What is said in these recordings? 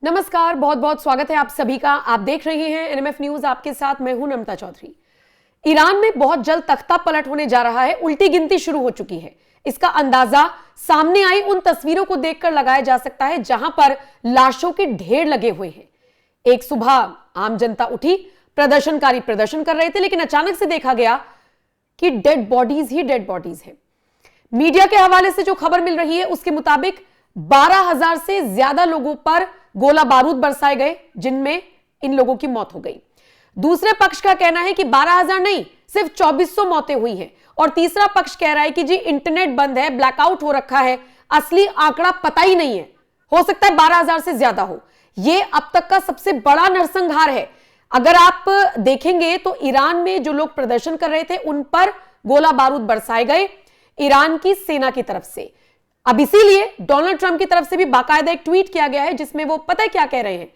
नमस्कार, बहुत बहुत स्वागत है आप सभी का। आप देख रहे हैं एनएमएफ न्यूज, आपके साथ मैं हूं नम्रता चौधरी। ईरान में बहुत जल्द तख्ता पलट होने जा रहा है। उल्टी गिनती शुरू हो चुकी है। इसका अंदाजा सामने आई उन तस्वीरों को देखकर लगाया जा सकता है जहां पर लाशों के ढेर लगे हुए हैं। एक सुबह आम जनता उठी, प्रदर्शनकारी प्रदर्शन कर रहे थे, लेकिन अचानक से देखा गया कि डेड बॉडीज ही डेड बॉडीज है। मीडिया के हवाले से जो खबर मिल रही है उसके मुताबिक 12,000 से ज्यादा लोगों पर गोला बारूद बरसाए गए, जिनमें इन लोगों की मौत हो गई। दूसरे पक्ष का कहना है कि 12,000 नहीं, सिर्फ 2400 मौतें हुई हैं। और तीसरा पक्ष कह रहा है कि जी इंटरनेट बंद है, ब्लैकआउट हो रखा है, असली आंकड़ा पता ही नहीं है, हो सकता है 12,000 से ज्यादा हो। यह अब तक का सबसे बड़ा नरसंहार है। अगर आप देखेंगे तो ईरान में जो लोग प्रदर्शन कर रहे थे उन पर गोला बारूद बरसाए गए ईरान की सेना की तरफ से। अब इसीलिए डोनाल्ड ट्रंप की तरफ से भी बाकायदा एक ट्वीट किया गया है जिसमें वो पता है क्या कह रहे हैं।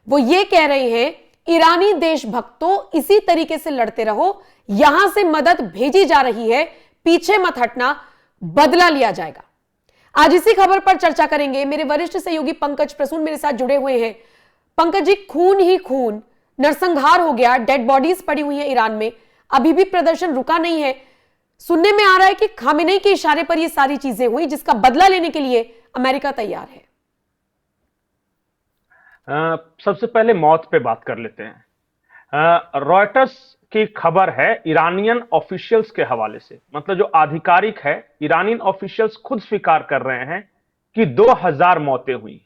वो ये कह रहे हैं, ईरानी देशभक्तों इसी तरीके से लड़ते रहो, यहां से मदद भेजी जा रही है, पीछे मत हटना, बदला लिया जाएगा। आज इसी खबर पर चर्चा करेंगे। मेरे वरिष्ठ सहयोगी पंकज प्रसून मेरे साथ जुड़े हुए हैं। पंकज जी, खून ही खून, नरसंहार हो गया, डेड बॉडीज पड़ी हुई है ईरान में, अभी भी प्रदर्शन रुका नहीं है। सुनने में आ रहा है कि खामेनेई के इशारे पर यह सारी चीजें हुई, जिसका बदला लेने के लिए अमेरिका तैयार है। सबसे पहले मौत पे बात कर लेते हैं। रॉयटर्स की खबर है ईरानियन ऑफिशियल्स के हवाले से, मतलब जो आधिकारिक है, ईरानियन ऑफिशियल्स खुद स्वीकार कर रहे हैं कि 2000 मौतें हुई।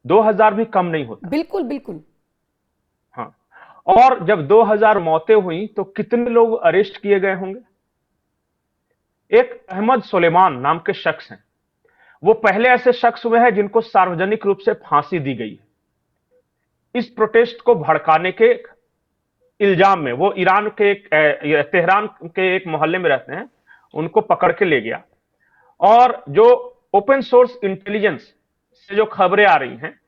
2000 भी कम नहीं होता। बिल्कुल बिल्कुल। हाँ, और जब 2000 मौतें हुई तो कितने लोग अरेस्ट किए गए होंगे? एक अहमद सुलेमान नाम के शख्स हैं, वो पहले ऐसे शख्स हुए हैं जिनको सार्वजनिक रूप से फांसी दी गई है इस प्रोटेस्ट को भड़काने के इल्जाम में। वो ईरान के तेहरान के एक मोहल्ले में रहते हैं, उनको पकड़ के ले गया। और जो ओपन सोर्स इंटेलिजेंस से जो खबरें आ रही हैं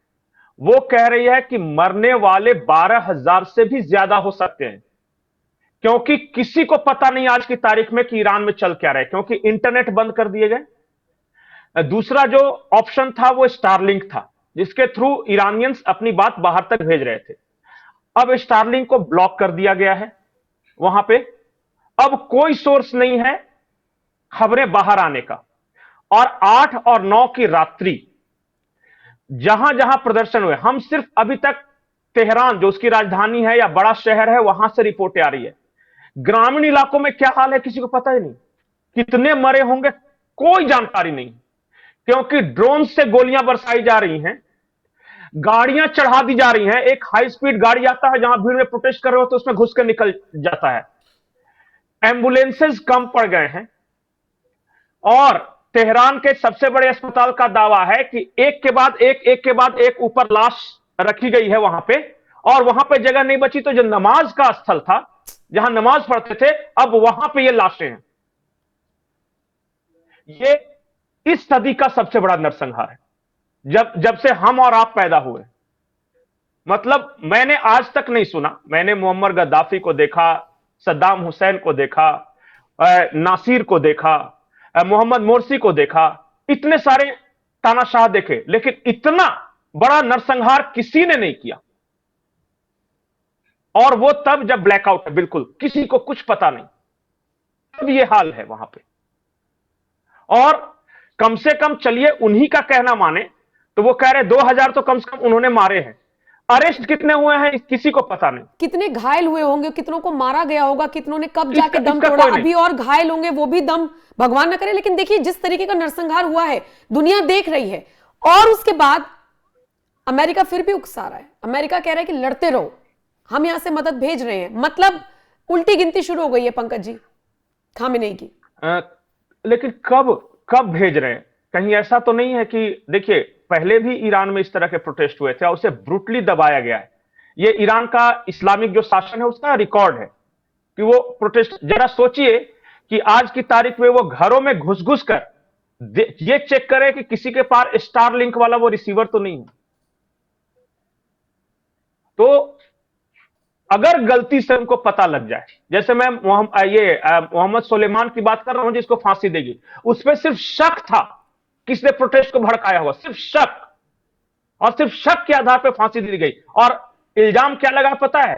वो कह रही है कि मरने वाले 12,000 से भी ज्यादा हो सकते हैं, क्योंकि किसी को पता नहीं आज की तारीख में कि ईरान में चल क्या रहा है, क्योंकि इंटरनेट बंद कर दिए गए। दूसरा जो ऑप्शन था वो स्टारलिंक था, जिसके थ्रू ईरानियंस अपनी बात बाहर तक भेज रहे थे। अब स्टारलिंक को ब्लॉक कर दिया गया है वहां पे। अब कोई सोर्स नहीं है खबरें बाहर आने का। और 8 और 9 की रात्रि जहां जहां प्रदर्शन हुए, हम सिर्फ अभी तक तेहरान जो उसकी राजधानी है या बड़ा शहर है वहां से रिपोर्टें आ रही है। ग्रामीण इलाकों में क्या हाल है किसी को पता ही नहीं। कितने मरे होंगे कोई जानकारी नहीं, क्योंकि ड्रोन से गोलियां बरसाई जा रही हैं, गाड़ियां चढ़ा दी जा रही हैं। एक हाई स्पीड गाड़ी आता है, जहां भीड़ में प्रोटेस्ट कर रहे हो तो उसमें घुस कर निकल जाता है। एम्बुलेंसेस कम पड़ गए हैं। और तेहरान के सबसे बड़े अस्पताल का दावा है कि एक के बाद एक ऊपर लाश रखी गई है वहां पे। और वहां पे जगह नहीं बची तो जो नमाज का स्थल था, जहां नमाज पढ़ते थे, अब वहां पे ये लाशें हैं। ये इस सदी का सबसे बड़ा नरसंहार है, जब से हम और आप पैदा हुए। मतलब मैंने आज तक नहीं सुना। मैंने मुअम्मर गद्दाफी को देखा, सद्दाम हुसैन को देखा, नासिर को देखा, मोहम्मद मोर्सी को देखा, इतने सारे तानाशाह देखे, लेकिन इतना बड़ा नरसंहार किसी ने नहीं किया। और वो तब जब ब्लैकआउट है, बिल्कुल किसी को कुछ पता नहीं, तब ये हाल है वहां पे। और कम से कम चलिए उन्हीं का कहना माने तो वो कह रहे 2000 तो कम से कम उन्होंने मारे हैं। अरेस्ट कितने हुए हैं किसी को पता नहीं। कितने घायल हुए होंगे, कितनों को मारा गया होगा, कितनों ने कब जाके दम इसका तोड़ा, कोई नहीं। अभी और घायल होंगे, वो भी दम भगवान न करे। लेकिन देखिए जिस तरीके का नरसंहार हुआ है, दुनिया देख रही है। और उसके बाद अमेरिका फिर भी उकसा रहा है। अमेरिका कह रहा है कि लड़ते रहो, हम यहां से मदद भेज रहे हैं। मतलब उल्टी गिनती शुरू हो गई है पंकज जी, खामेनेई की। लेकिन कब कब भेज रहे हैं? कहीं ऐसा तो नहीं है कि, देखिए पहले भी ईरान में इस तरह के प्रोटेस्ट हुए थे और उसे ब्रूटली दबाया गया है। ये ईरान का इस्लामिक जो शासन है उसका रिकॉर्ड है कि वो प्रोटेस्ट, जरा सोचिए कि आज की तारीख में वो घरों में घुस घुस कर ये चेक करे कि किसी के पास स्टार लिंक वाला वो रिसीवर तो नहीं है। तो अगर गलती से उनको पता लग जाए, जैसे मैं मोहम्मद सुलेमान की बात कर रहा हूं जिसको फांसी देगी, उसमें सिर्फ शक था किसने प्रोटेस्ट को भड़काया हुआ, सिर्फ शक। और सिर्फ शक के आधार पर फांसी दी गई। और इल्जाम क्या लगा पता है?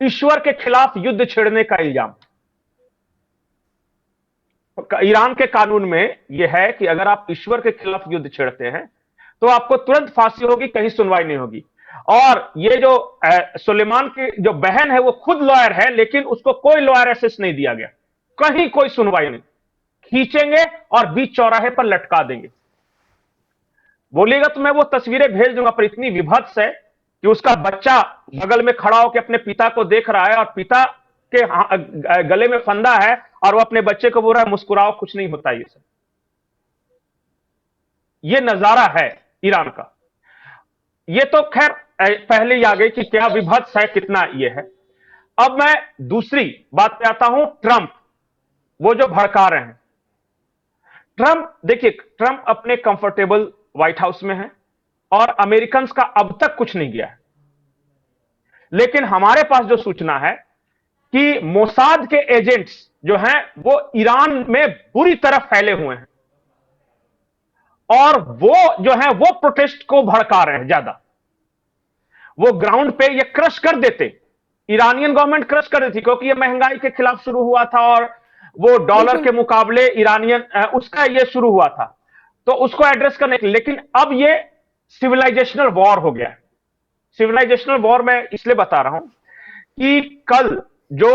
ईश्वर के खिलाफ युद्ध छेड़ने का इल्जाम। ईरान के कानून में यह है कि अगर आप ईश्वर के खिलाफ युद्ध छेड़ते हैं तो आपको तुरंत फांसी होगी, कहीं सुनवाई नहीं होगी। और ये जो सुलेमान की जो बहन है वो खुद लॉयर है, लेकिन उसको कोई लॉयर एसेस नहीं दिया गया, कहीं कोई सुनवाई नहीं। खींचेंगे और बीच चौराहे पर लटका देंगे। बोलिएगा तो मैं वो तस्वीरें भेज दूंगा, पर इतनी विभत्स है कि उसका बच्चा बगल में खड़ा होकर अपने पिता को देख रहा है और पिता के गले में फंदा है और वो अपने बच्चे को बोल रहा है मुस्कुराओ, कुछ नहीं होता। ये सब ये नजारा है ईरान का। ये तो खैर पहले ही आ गई कि क्या विभत्स है, कितना ये है। अब मैं दूसरी बात पे आता हूं, ट्रंप, वो जो भड़का रहे हैं। ट्रंप, देखिए, ट्रंप अपने कंफर्टेबल व्हाइट हाउस में है और अमेरिकन का अब तक कुछ नहीं गया है। लेकिन हमारे पास जो सूचना है कि मोसाद के एजेंट्स जो हैं वो ईरान में बुरी तरह फैले हुए हैं और वो जो है वो प्रोटेस्ट को भड़का रहे हैं ज्यादा। वो ग्राउंड पे ये क्रश कर देते, ईरानियन गवर्नमेंट क्रश कर देती, क्योंकि ये महंगाई के खिलाफ शुरू हुआ था और वो डॉलर के मुकाबले ईरानियन उसका ये शुरू हुआ था, तो उसको एड्रेस करने के लिए। लेकिन अब ये सिविलाइजेशनल वॉर हो गया है। सिविलाइजेशनल वॉर मैं इसलिए बता रहा हूं कि कल जो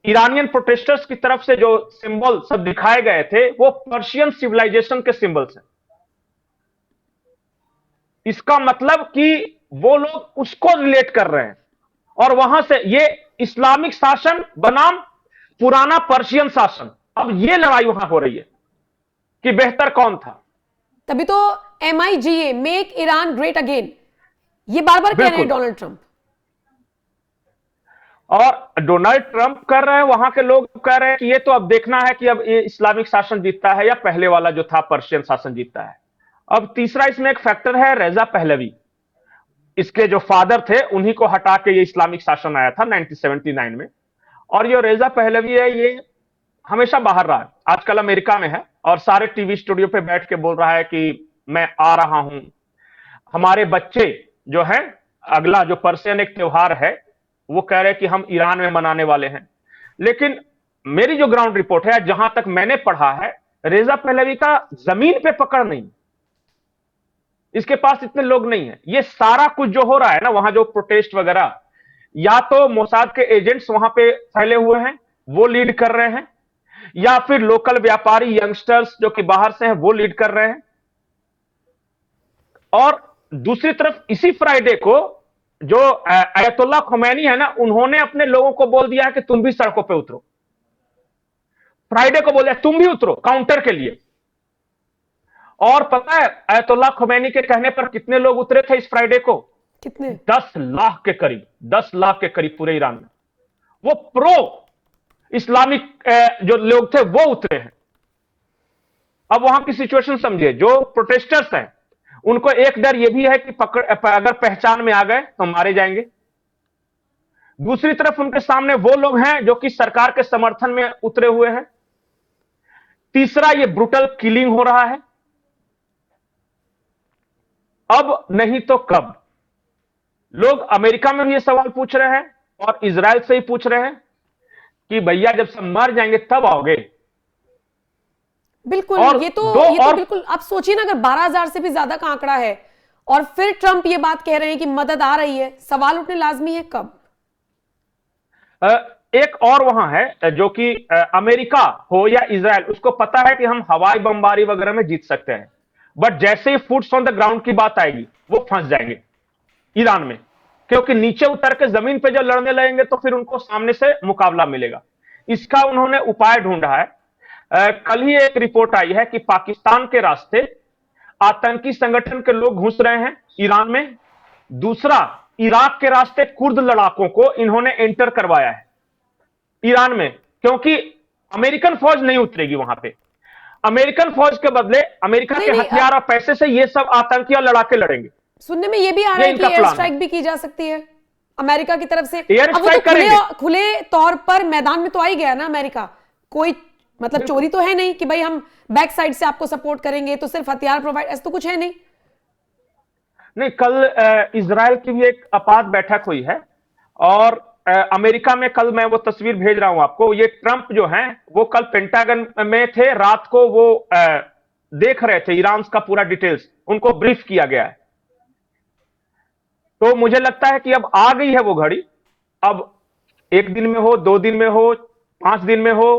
ईरानियन प्रोटेस्टर्स की तरफ से जो सिंबल सब दिखाए गए थे वो पर्शियन सिविलाइजेशन के सिंबल्स हैं। इसका मतलब कि वो लोग उसको रिलेट कर रहे हैं और वहां से ये इस्लामिक शासन बनाम पुराना पर्शियन शासन, अब ये लड़ाई वहां हो रही है कि बेहतर कौन था। तभी तो MIGA, make Iran great again, ये बार बार कह रहे हैं डोनाल्ड ट्रंप। और डोनाल्ड ट्रंप कर रहे हैं, वहां के लोग कह रहे हैं कि ये तो अब देखना है कि अब ये इस्लामिक शासन जीतता है या पहले वाला जो था पर्शियन शासन जीतता है। अब तीसरा इसमें एक फैक्टर है, रेजा पहलवी, इसके जो फादर थे उन्हीं को हटा के ये इस्लामिक शासन आया था 1979 में। और ये रेजा पहलवी है, ये हमेशा बाहर रहा है, आजकल अमेरिका में है और सारे टीवी स्टूडियो पे बैठ के बोल रहा है कि मैं आ रहा हूं। हमारे बच्चे जो है, अगला जो पर्शियन एक त्योहार है वो कह रहे हैं कि हम ईरान में मनाने वाले हैं। लेकिन मेरी जो ग्राउंड रिपोर्ट है, जहां तक मैंने पढ़ा है, रेजा पहलवी का जमीन पे पकड़ नहीं, इसके पास इतने लोग नहीं है। ये सारा कुछ जो हो रहा है ना वहां, जो प्रोटेस्ट वगैरह, या तो मोसाद के एजेंट्स वहां पे फैले हुए हैं वो लीड कर रहे हैं, या फिर लोकल व्यापारी यंगस्टर्स जो कि बाहर से हैं वो लीड कर रहे हैं। और दूसरी तरफ इसी फ्राइडे को जो अयतुल्ला खुमैनी है ना, उन्होंने अपने लोगों को बोल दिया है कि तुम भी सड़कों पे उतरो। फ्राइडे को बोल दिया तुम भी उतरो काउंटर के लिए। और पता है अयतुल्ला खुमैनी के कहने पर कितने लोग उतरे थे इस फ्राइडे को? कितने? 10 लाख के करीब, 10 लाख के करीब पूरे ईरान में वो प्रो इस्लामिक जो लोग थे वो उतरे हैं। अब वहां की सिचुएशन समझिए, जो प्रोटेस्टर्स हैं उनको एक डर यह भी है कि अगर पहचान में आ गए तो मारे जाएंगे। दूसरी तरफ उनके सामने वो लोग हैं जो कि सरकार के समर्थन में उतरे हुए हैं। तीसरा, ये ब्रूटल किलिंग हो रहा है। अब नहीं तो कब? लोग अमेरिका में भी ये सवाल पूछ रहे हैं और इजराइल से ही पूछ रहे हैं कि भैया जब सब मर जाएंगे तब आओगे। बिल्कुल, ये तो बिल्कुल आप सोचिए ना, अगर 12,000 से भी ज्यादा का आंकड़ा है और फिर ट्रंप ये बात कह रहे हैं कि मदद आ रही है, सवाल उठने लाजमी है कब। एक और वहां है जो कि अमेरिका हो या इजराइल, उसको पता है कि हम हवाई बमबारी वगैरह में जीत सकते हैं, बट जैसे ही फुट्स ऑन द ग्राउंड की बात आएगी वो फंस जाएंगे ईरान में, क्योंकि नीचे उतर के जमीन पे जब लड़ने लगेंगे तो फिर उनको सामने से मुकाबला मिलेगा। इसका उन्होंने उपाय ढूंढा है। कल ही एक रिपोर्ट आई है कि पाकिस्तान के रास्ते आतंकी संगठन के लोग घुस रहे हैं ईरान में। दूसरा, इराक के रास्ते कुर्द लड़ाकों को इन्होंने एंटर करवाया है ईरान में, क्योंकि अमेरिकन फौज नहीं उतरेगी वहां पे। अमेरिकन फौज के बदले अमेरिका के हथियार और पैसे से ये सब आतंकी और लड़ाके लड़ेंगे। सुनने में ये भी आ रहा है कि एयर स्ट्राइक भी की जा सकती है अमेरिका की तरफ से। एयर स्ट्राइक करेंगे। खुले तौर पर मैदान में तो आ ही गया ना अमेरिका, कोई मतलब चोरी तो है नहीं कि भाई हम बैक साइड से आपको सपोर्ट करेंगे, तो सिर्फ हथियार प्रोवाइड, ऐसा तो कुछ है नहीं। नहीं, कल इजराइल की भी एक आपात बैठक हुई है, और अमेरिका में कल मैं वो तस्वीर भेज रहा हूं आपको। ये ट्रंप जो हैं वो कल पेंटागन में थे, रात को वो देख रहे थे ईरान का पूरा डिटेल्स, उनको ब्रीफ किया गया है। तो मुझे लगता है कि अब आ गई है वो घड़ी। अब 1 दिन में हो, 2 दिन में हो, 5 दिन में हो,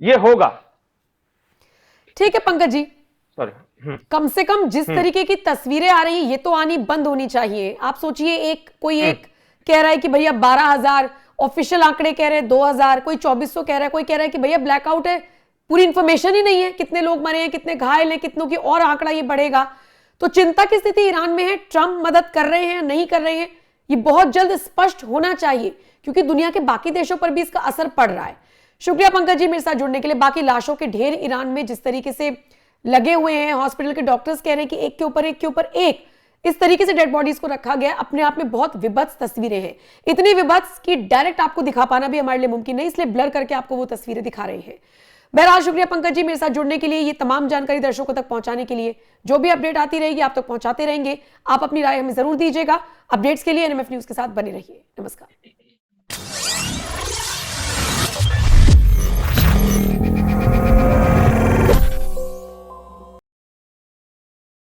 ये होगा। ठीक है पंकज जी, सॉरी। कम से कम जिस तरीके की तस्वीरें आ रही हैं ये तो आनी बंद होनी चाहिए। आप सोचिए, कोई एक कह रहा है कि भैया 12,000, ऑफिशियल आंकड़े कह रहे हैं 2,000, कोई 2,400 कह रहा है, कोई कह रहा है कि भैया ब्लैकआउट है, पूरी इंफॉर्मेशन ही नहीं है कितने लोग मरे हैं, कितने घायल हैं, कितनों की और आंकड़ा ये बढ़ेगा। तो चिंता की स्थिति ईरान में है। ट्रंप मदद कर रहे हैं, नहीं कर रहे हैं, ये बहुत जल्द स्पष्ट होना चाहिए, क्योंकि दुनिया के बाकी देशों पर भी इसका असर पड़ रहा है। शुक्रिया पंकज जी मेरे साथ जुड़ने के लिए। बाकी लाशों के ढेर ईरान में जिस तरीके से लगे हुए हैं, हॉस्पिटल के डॉक्टर्स कह रहे हैं कि एक के ऊपर एक के ऊपर एक इस तरीके से डेड बॉडीज को रखा गया, अपने आप में बहुत विभत्स तस्वीरें हैं। इतनी विभत्स कि डायरेक्ट आपको दिखा पाना भी हमारे लिए मुमकिन नहीं, इसलिए ब्लर करके आपको वो तस्वीरें दिखा रहे हैं। बहरहाल शुक्रिया पंकज जी मेरे साथ जुड़ने के लिए, ये तमाम जानकारी दर्शकों तक पहुंचाने के लिए। जो भी अपडेट आती रहेगी आप तक पहुंचाते रहेंगे। आप अपनी राय हमें जरूर दीजिएगा। अपडेट्स के लिए एनएमएफ न्यूज के साथ बने रहिए। नमस्कार।